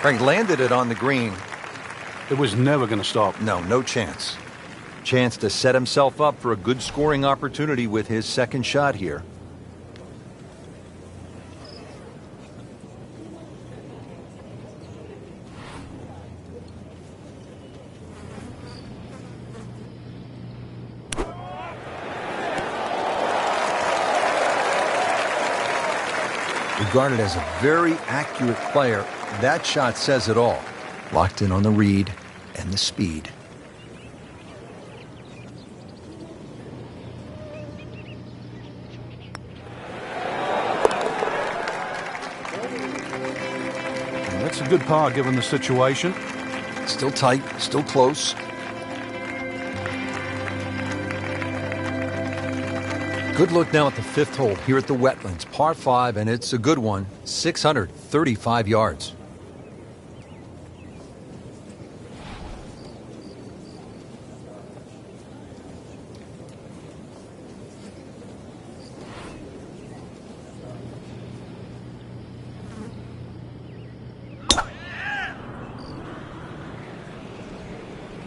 Frank landed it on the green. It was never going to stop. No chance. Chance to set himself up for a good scoring opportunity with his second shot here. Regarded as a very accurate player, that shot says it all. Locked in on the read and the speed. And that's a good par given the situation. Still tight, still close. Good look now at the fifth hole here at the Wetlands, par 5, and it's a good one, 635 yards.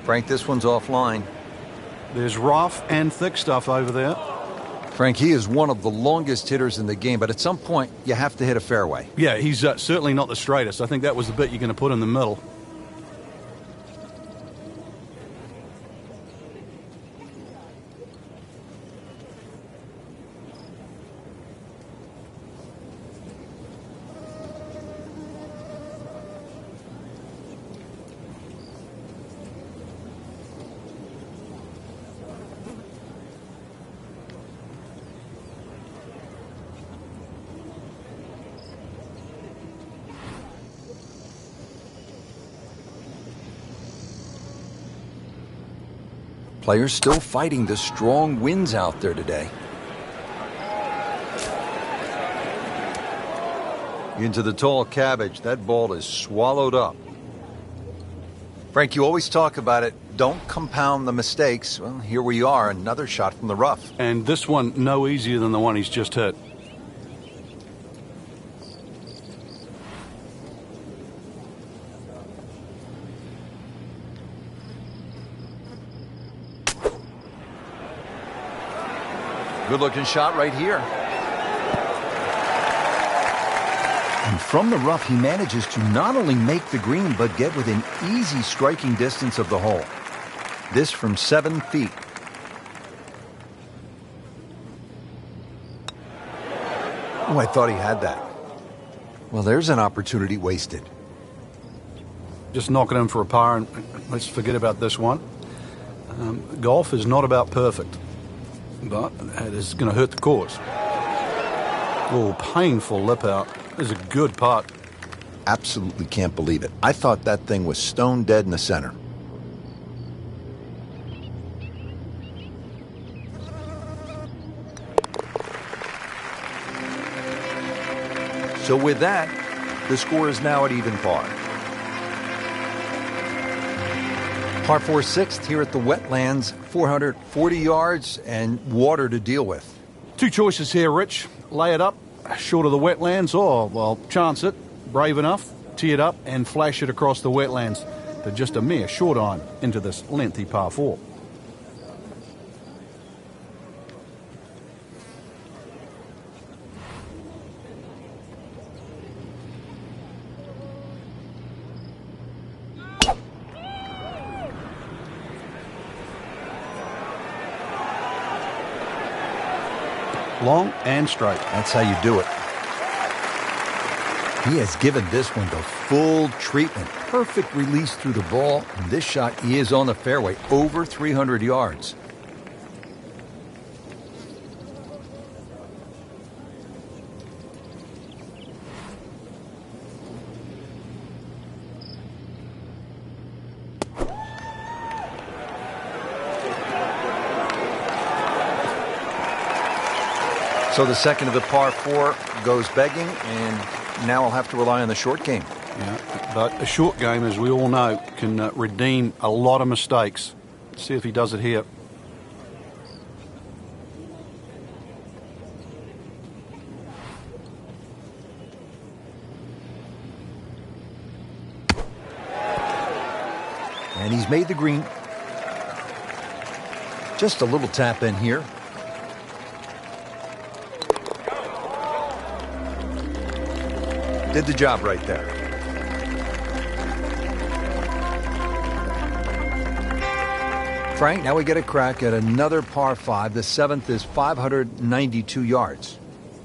Frank, this one's offline. There's rough and thick stuff over there. Frank, he is one of the longest hitters in the game, but at some point, you have to hit a fairway. Yeah, he's certainly not the straightest. I think that was the bit you're going to put in the middle. Players still fighting the strong winds out there today. Into the tall cabbage. That ball is swallowed up. Frank, you always talk about it. Don't compound the mistakes. Well, here we are, another shot from the rough. And this one no easier than the one he's just hit. Good-looking shot right here. And from the rough, he manages to not only make the green, but get within easy striking distance of the hole. This from 7 feet. Oh, I thought he had that. Well, there's an opportunity wasted. Just knock it in for a par, and let's forget about this one. Golf is not about perfect, but it is going to hurt the cause. Oh, painful lip out. This is a good putt. Absolutely can't believe it. I thought that thing was stone dead in the center. So with that, the score is now at even par. Par 4 sixth here at the Wetlands, 440 yards and water to deal with. Two choices here, Rich. Lay it up short of the Wetlands, or, well, chance it, brave enough, tee it up and flash it across the Wetlands to just a mere short iron into this lengthy par 4. Long and straight. That's how you do it. He has given this one the full treatment. Perfect release through the ball. And this shot is on the fairway, over 300 yards. So the second of the par 4 goes begging, and now I'll have to rely on the short game. Yeah, but a short game, as we all know, can redeem a lot of mistakes. Let's see if he does it here. And he's made the green. Just a little tap in here. Did the job right there. Frank, now we get a crack at another par 5. The 7th is 592 yards.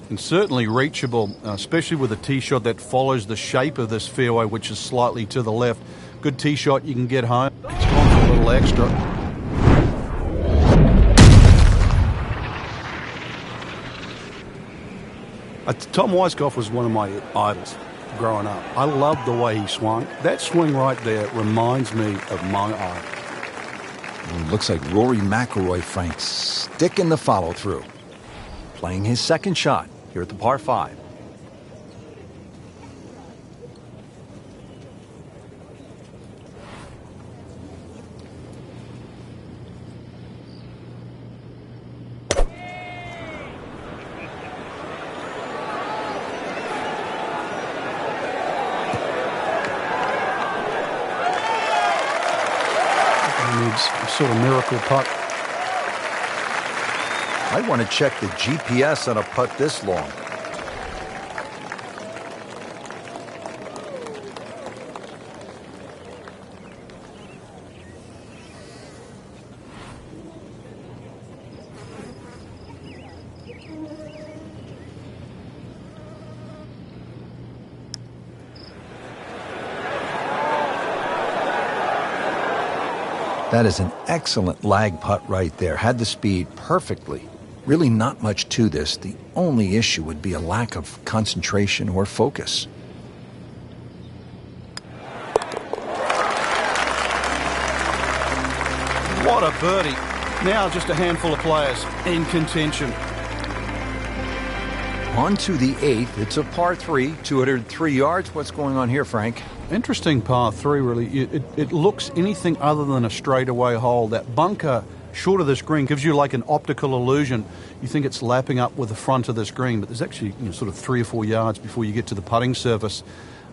And certainly reachable, especially with a tee shot that follows the shape of this fairway, which is slightly to the left. Good tee shot, you can get home. It's gone for a little extra. Tom Weiskopf was one of my idols growing up. I loved the way he swung. That swing right there reminds me of my idol. Looks like Rory McIlroy, Frank, sticking the follow-through. Playing his second shot here at the par 5. Sort of miracle putt. I want to check the GPS on a putt this long. That is an excellent lag putt right there. Had the speed perfectly. Really not much to this. The only issue would be a lack of concentration or focus. What a birdie. Now just a handful of players in contention. On to the 8th. It's a par 3, 203 yards. What's going on here, Frank? Interesting par 3, really. It looks anything other than a straightaway hole. That bunker short of this green gives you like an optical illusion. You think it's lapping up with the front of this green, but there's actually sort of 3 or 4 yards before you get to the putting surface.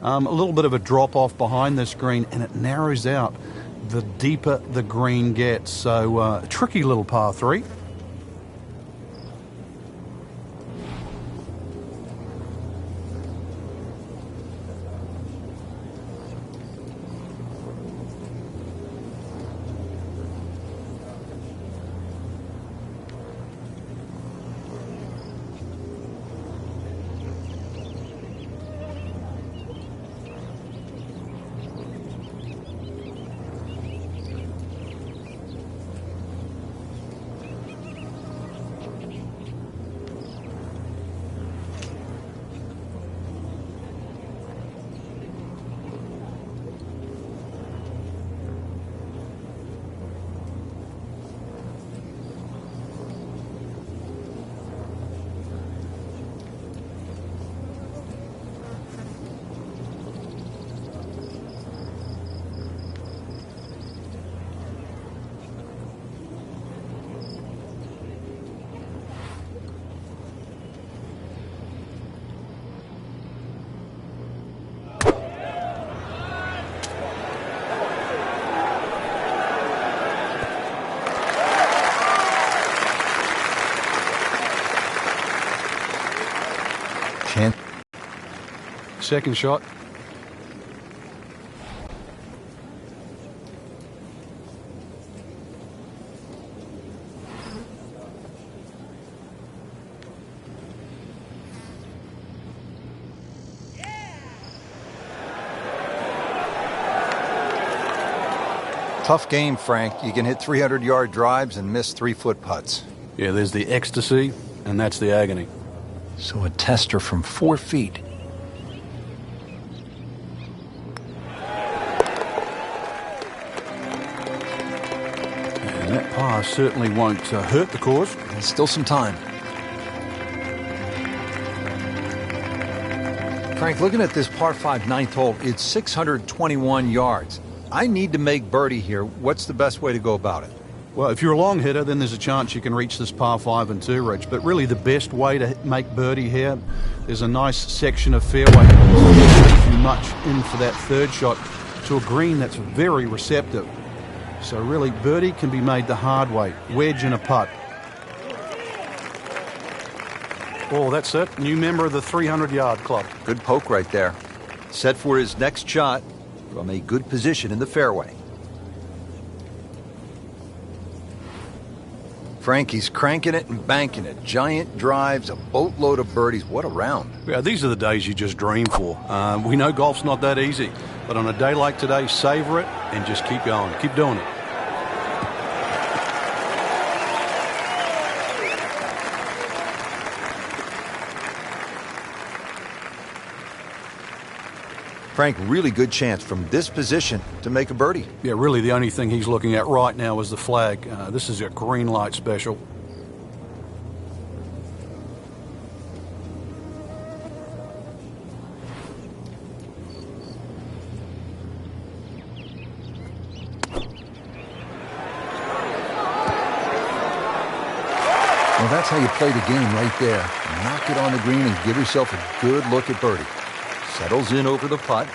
A little bit of a drop-off behind this green, and it narrows out the deeper the green gets. So a tricky little par 3. Second shot. Tough game, Frank. You can hit 300-yard drives and miss 3-foot putts. Yeah, there's the ecstasy, and that's the agony. So a tester from 4 feet. And that par certainly won't hurt the cause. There's still some time. Frank, looking at this par 5 ninth hole, it's 621 yards. I need to make birdie here. What's the best way to go about it? Well, if you're a long hitter, then there's a chance you can reach this par 5 and 2, Rich. But really the best way to make birdie here, there's a nice section of fairway. Too much in for that third shot to a green that's very receptive. So really, birdie can be made the hard way. Wedge and a putt. Oh, that's it. New member of the 300-yard club. Good poke right there. Set for his next shot from a good position in the fairway. Frankie's cranking it and banking it. Giant drives, a boatload of birdies. What a round. Yeah, these are the days you just dream for. We know golf's not that easy, but on a day like today, savor it and just keep going. Keep doing it. Frank, really good chance from this position to make a birdie. Yeah, really the only thing he's looking at right now is the flag. This is a green light special. Well, that's how you play the game right there. Knock it on the green and give yourself a good look at birdie. Settles in over the putt.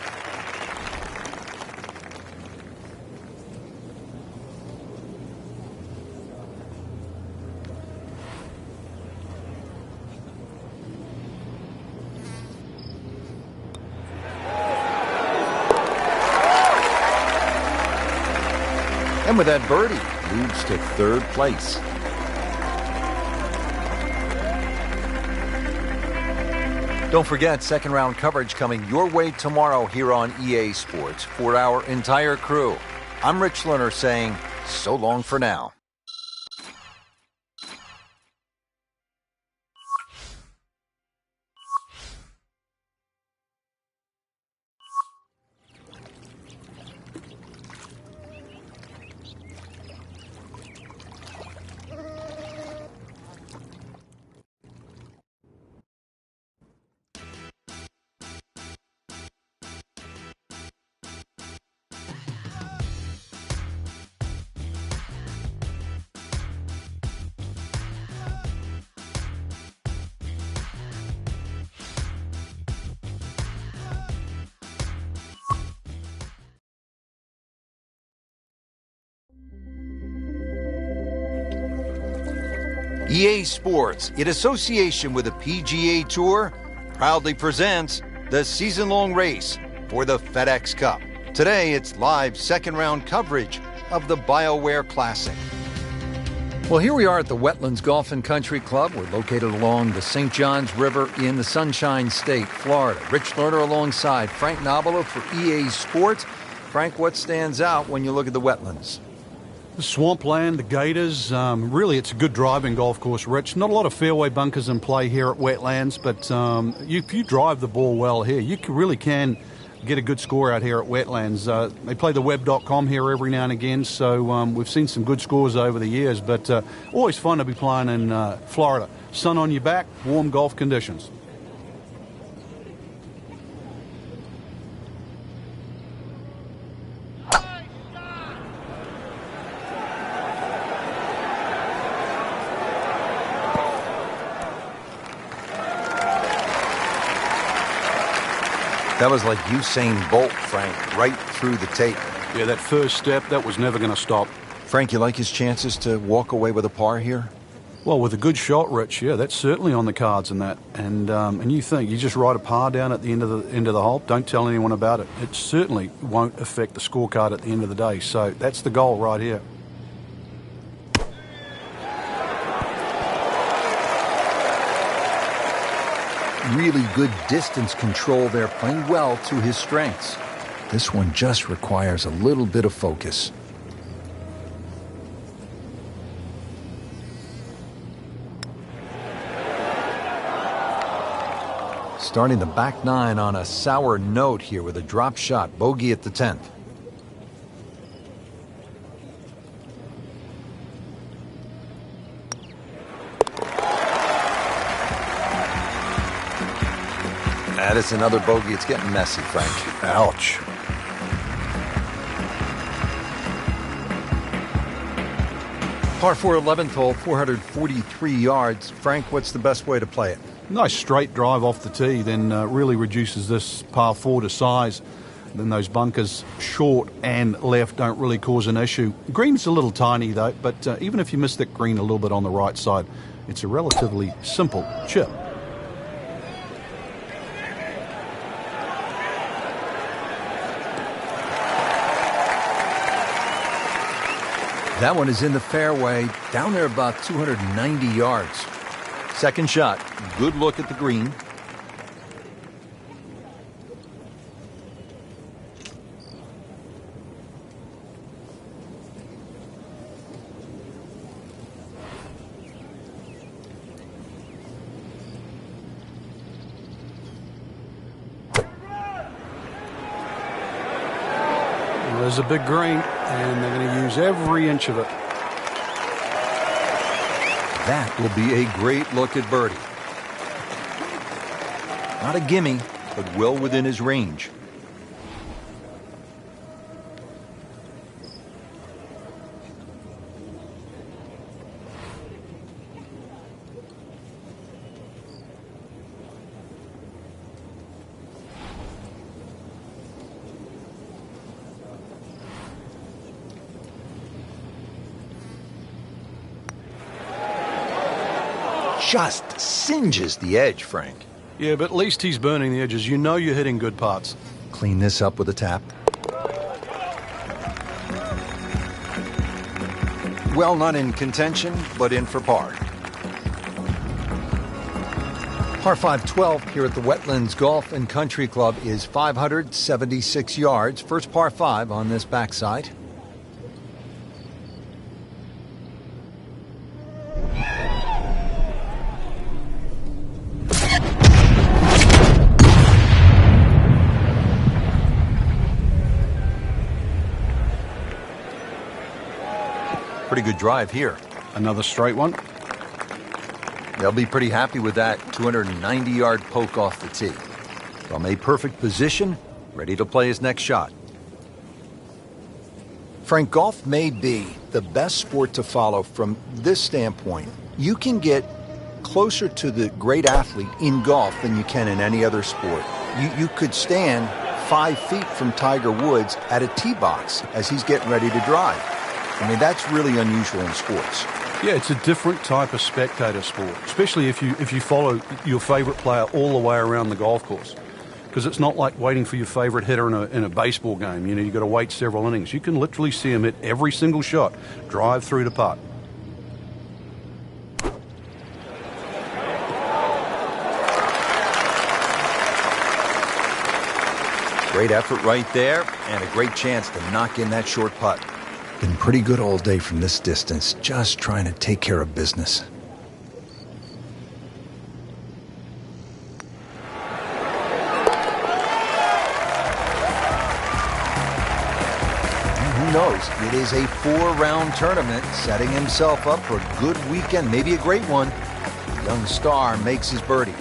And with that birdie, moves to third place. Don't forget, second round coverage coming your way tomorrow here on EA Sports for our entire crew. I'm Rich Lerner saying so long for now. EA Sports, in association with the PGA Tour, proudly presents the season-long race for the FedEx Cup. Today, it's live second-round coverage of the BioWare Classic. Well, here we are at the Wetlands Golf and Country Club. We're located along the St. Johns River in the Sunshine State, Florida. Rich Lerner alongside Frank Nobilo for EA Sports. Frank, what stands out when you look at the wetlands? The swampland, the gators, really it's a good driving golf course, Rich. Not a lot of fairway bunkers in play here at Wetlands, but if you drive the ball well here, you really can get a good score out here at Wetlands. They play the web.com here every now and again, so we've seen some good scores over the years, but always fun to be playing in Florida. Sun on your back, warm golf conditions. That was like Usain Bolt, Frank, right through the tape. Yeah, that first step, that was never going to stop. Frank, you like his chances to walk away with a par here? Well, with a good shot, Rich, yeah, that's certainly on the cards in that. And you think, you just write a par down at the end of the hole, don't tell anyone about it. It certainly won't affect the scorecard at the end of the day. So that's the goal right here. Really good distance control there, playing well to his strengths. This one just requires a little bit of focus. Starting the back nine on a sour note here with a drop shot, bogey at the 10th. That is another bogey. It's getting messy, Frank. Ouch. Par 4 11th hole, 443 yards. Frank, what's the best way to play it? Nice straight drive off the tee, then really reduces this par 4 to size. then those bunkers short and left don't really cause an issue. Green's a little tiny though, but even if you miss that green a little bit on the right side, it's a relatively simple chip. That one is in the fairway, down there about 290 yards. Second shot, good look at the green. There's a big green, and they're going to use every inch of it. That will be a great look at birdie. Not a gimme, but well within his range. Just singes the edge, Frank. Yeah, but at least he's burning the edges. You know you're hitting good putts. Clean this up with a tap. Well, not in contention, but in for par. Par 5 12 here at the Wetlands Golf and Country Club is 576 yards. First par 5 on this backside. Pretty good drive here. Another straight one. They'll be pretty happy with that 290-yard poke off the tee. From a perfect position, ready to play his next shot. Frank, golf may be the best sport to follow from this standpoint. You can get closer to the great athlete in golf than you can in any other sport. You could stand 5 feet from Tiger Woods at a tee box as he's getting ready to drive. I mean, that's really unusual in sports. Yeah, it's a different type of spectator sport, especially if you follow your favorite player all the way around the golf course. Because it's not like waiting for your favorite hitter in a baseball game. You know, you've got to wait several innings. You can literally see him hit every single shot, drive through to putt. Great effort right there, and a great chance to knock in that short putt. Been pretty good all day from this distance, just trying to take care of business. And who knows? It is a 4-round tournament, setting himself up for a good weekend, maybe a great one. The young star makes his birdie.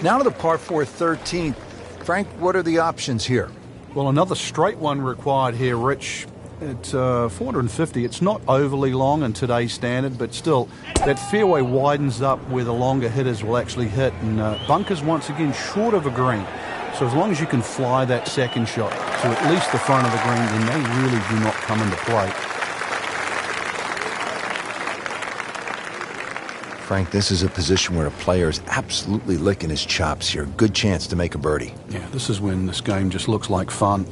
Now to the par 4 13th. Frank, what are the options here? Well, another straight one required here, Rich. At 450, it's not overly long in today's standard, but still, that fairway widens up where the longer hitters will actually hit, and bunkers once again short of a green. So as long as you can fly that second shot to at least the front of the green, then they really do not come into play. Frank, this is a position where a player is absolutely licking his chops here. Good chance to make a birdie. Yeah, this is when this game just looks like fun.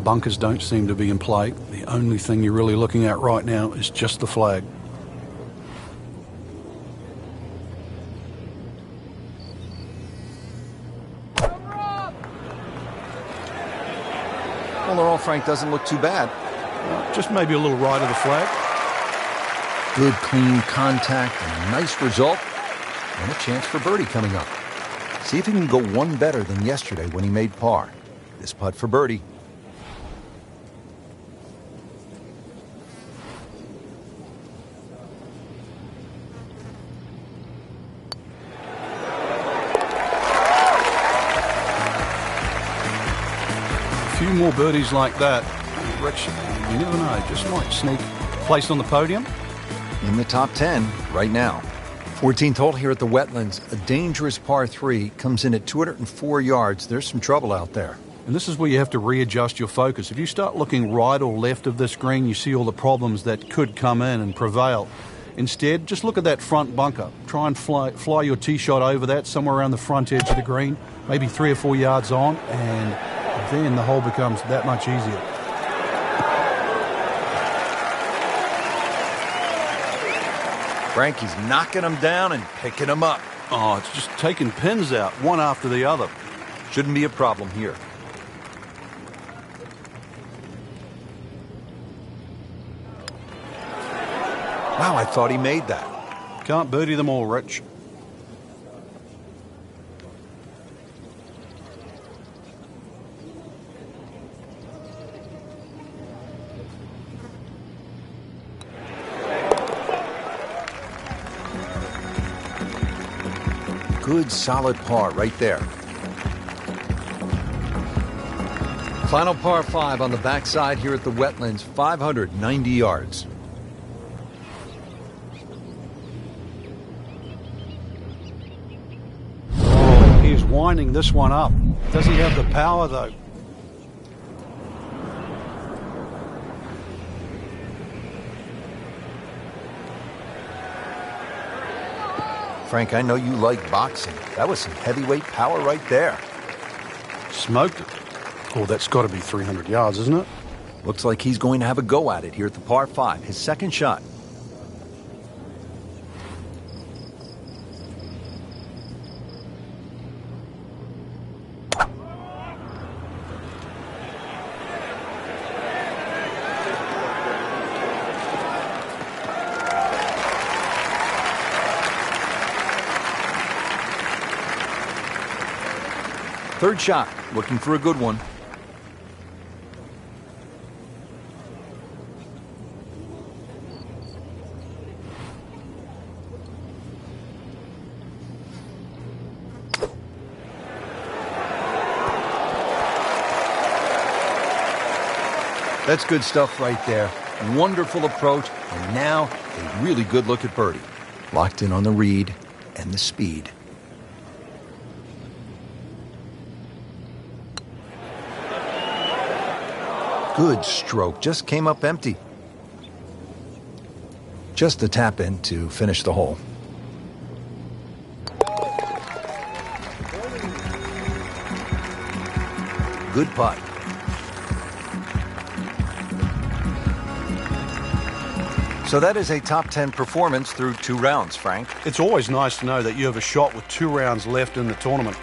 Bunkers don't seem to be in play. The only thing you're really looking at right now is just the flag. Overall, Frank, doesn't look too bad. Just maybe a little right of the flag. Good, clean contact, a nice result, and a chance for birdie coming up. See if he can go one better than yesterday when he made par. This putt for birdie. A few more birdies like that, Rich, you never know, just might sneak place on the podium. In the top 10 right now. 14th hole here at the Wetlands. A dangerous par 3 comes in at 204 yards. There's some trouble out there. And this is where you have to readjust your focus. If you start looking right or left of this green, you see all the problems that could come in and prevail. Instead, just look at that front bunker. Try and fly your tee shot over that, somewhere around the front edge of the green, maybe 3 or 4 yards on, and then the hole becomes that much easier. Frankie's knocking them down and picking them up. Oh, it's just taking pins out, one after the other. Shouldn't be a problem here. Wow, I thought he made that. Can't birdie them all, Rich. Good solid par right there. Final par 5 on the backside here at the Wetlands, 590 yards. Oh, he's winding this one up. Does he have the power, though? Frank, I know you like boxing. That was some heavyweight power right there. Smoked it. Oh, that's got to be 300 yards, isn't it? Looks like he's going to have a go at it here at the par 5, his second shot. Third shot, looking for a good one. That's good stuff right there. Wonderful approach, and now a really good look at birdie. Locked in on the read and the speed. Good stroke, just came up empty. Just a tap in to finish the hole. Good putt. So that is a top 10 performance through 2 rounds, Frank. It's always nice to know that you have a shot with 2 rounds left in the tournament.